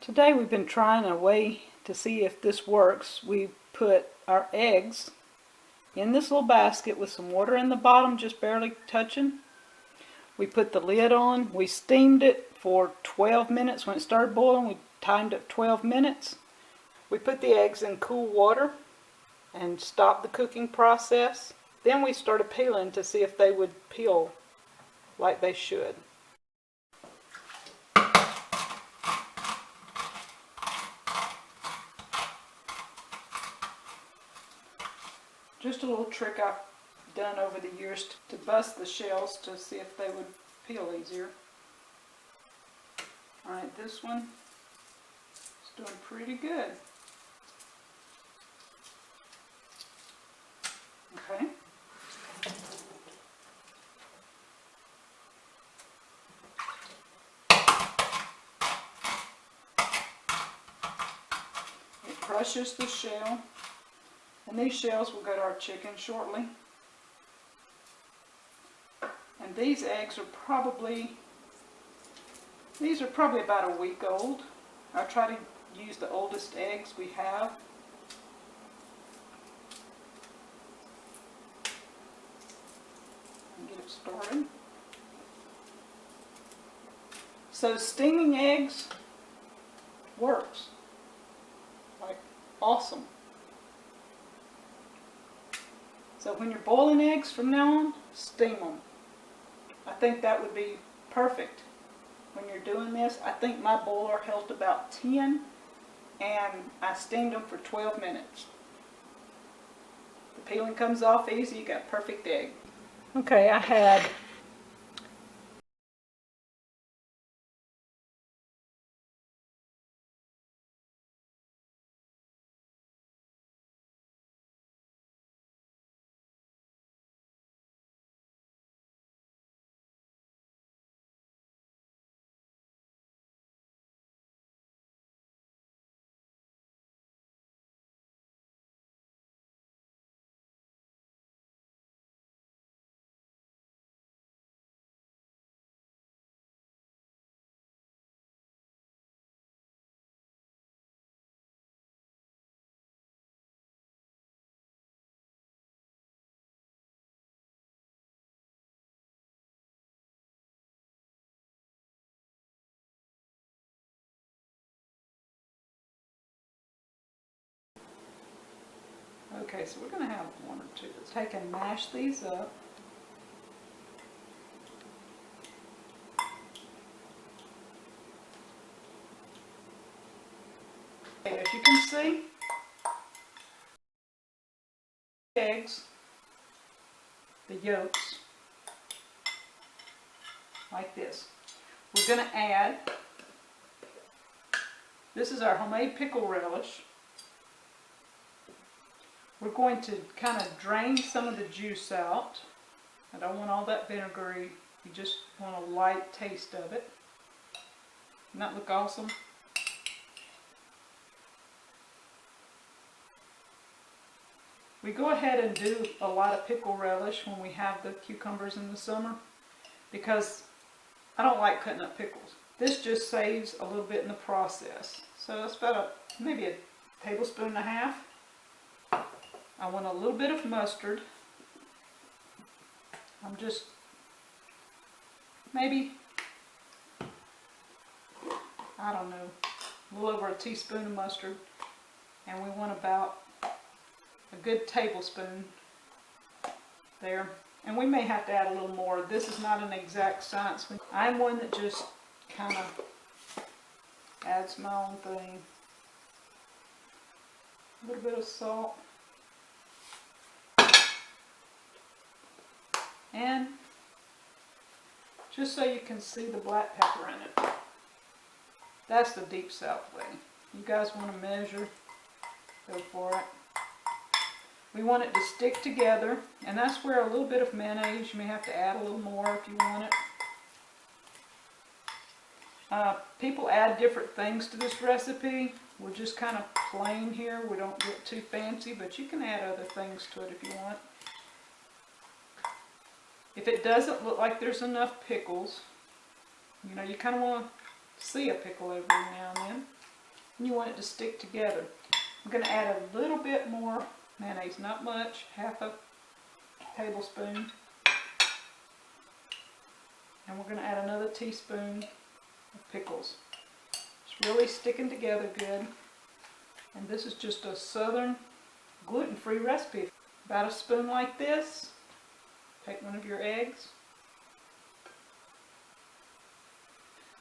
Today we've been trying a way to see if this works. We put our eggs in this little basket with some water in the bottom, just barely touching. We put the lid on. We steamed it for 12 minutes. When it started boiling, we timed it 12 minutes. We put the eggs in cool water and stopped the cooking process. Then we started peeling to see if they would peel like they should. Just a little trick I've done over the years to bust the shells to see if they would peel easier. Alright, this one is doing pretty good. Okay. It crushes the shell. And these shells will go to our chicken shortly. And these eggs are probably about a week old. I try to use the oldest eggs we have. And get it started. So steaming eggs works. Like, awesome. So when you're boiling eggs from now on, steam them. I think that would be perfect when you're doing this. I think my boiler held about 10 and I steamed them for 12 minutes. The peeling comes off easy, you got perfect egg. Okay, I had okay, so we're going to have one or two. Let's take and mash these up. Okay, as you can see, eggs, the yolks, like this. We're going to add, this is our homemade pickle relish. We're going to kind of drain some of the juice out. I don't want all that vinegary. You just want a light taste of it. Doesn't that look awesome? We go ahead and do a lot of pickle relish when we have the cucumbers in the summer because I don't like cutting up pickles. This just saves a little bit in the process. So it's about maybe a tablespoon and a half. I want a little bit of mustard. I'm just maybe, I don't know, a little over a teaspoon of mustard. And we want about a good tablespoon there. And we may have to add a little more. This is not an exact science. I'm one that just kind of adds my own thing. A little bit of salt. And just so you can see the black pepper in it. That's the deep south way. You guys want to measure, go for it. We want it to stick together, and that's where a little bit of mayonnaise, you may have to add a little more if you want it. People add different things to this recipe. We're just kind of plain here. We don't get too fancy, but you can add other things to it if you want. If it doesn't look like there's enough pickles, you know, you kind of want to see a pickle every now and then. You want it to stick together. I'm going to add a little bit more mayonnaise, not much, half a tablespoon. And we're going to add another teaspoon of pickles. It's really sticking together good. And this is just a southern gluten-free recipe. About a spoon like this. Take one of your eggs.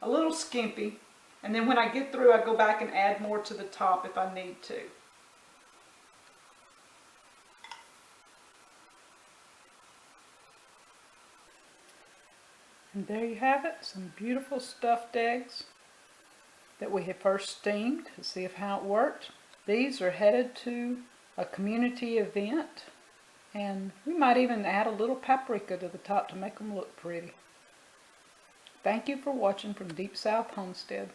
A little skimpy. And then when I get through, I go back and add more to the top if I need to. And there you have it, some beautiful stuffed eggs that we have first steamed to see how it worked. These are headed to a community event, and we might even add a little paprika to the top to make them look pretty. Thank you for watching from Deep South Homestead.